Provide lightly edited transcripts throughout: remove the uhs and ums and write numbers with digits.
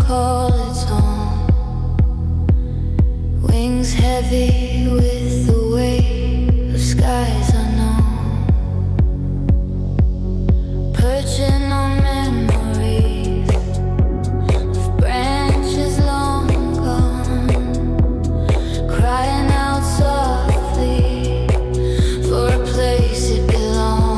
call its own. Wings heavy with the weight of skies unknown. Perching on memories of branches long gone, crying out softly for a place it belongs.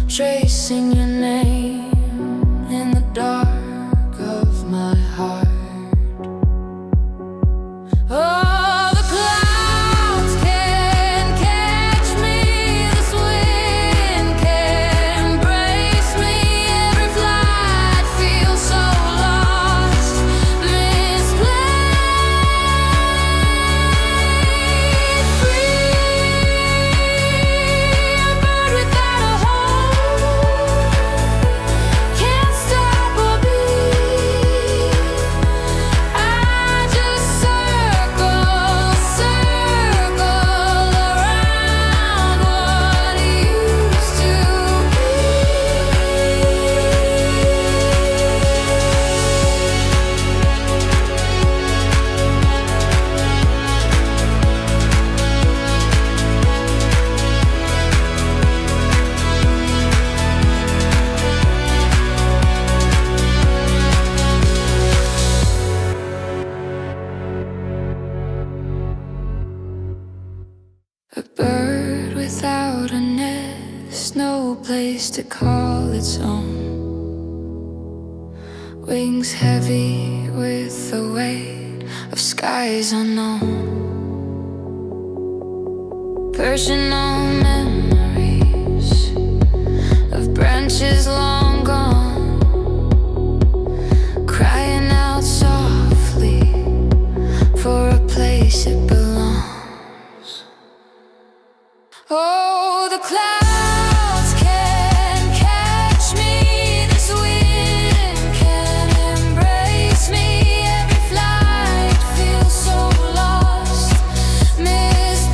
Tracing your name in the dark of my heart. Oh, the clouds can catch me, this wind can embrace me. Every flight feels so lost, misplaced, free, a bird without a home. Can't stop or beat. I just circle, circle around what used to A bird without a nest, no place to call its own. Wings heavy with the weight of skies unknown. Perching on memories of branches long gone, crying out softly for a place it belongs. Oh, the clouds can catch me, this wind can embrace me. Every flight feels so lost, misplaced,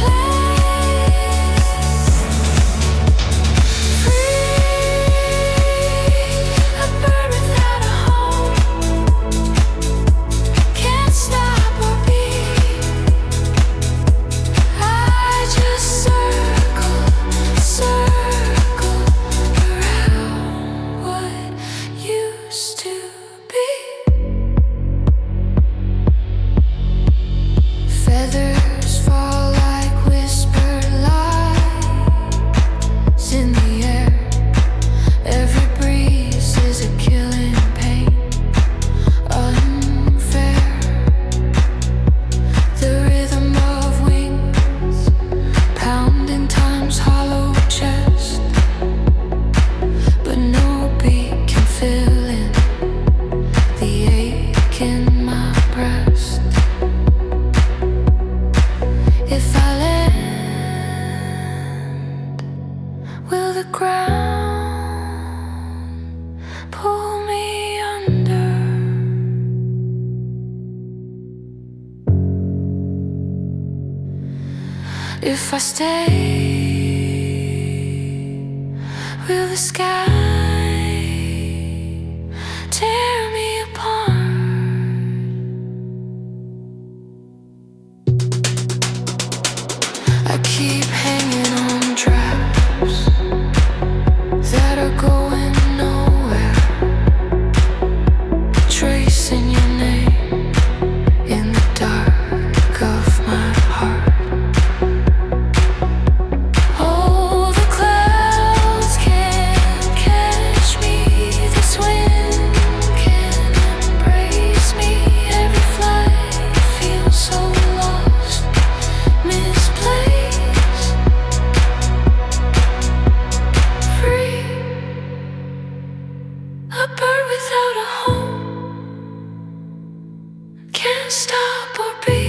If I stay, will the sky tear me apart? I keep hanging on traps that are going nowhere, tracing your name in the dark of my heart. A bird without a home, can't stop or be.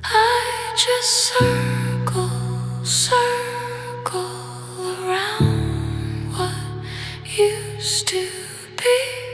I just circle around what used to be.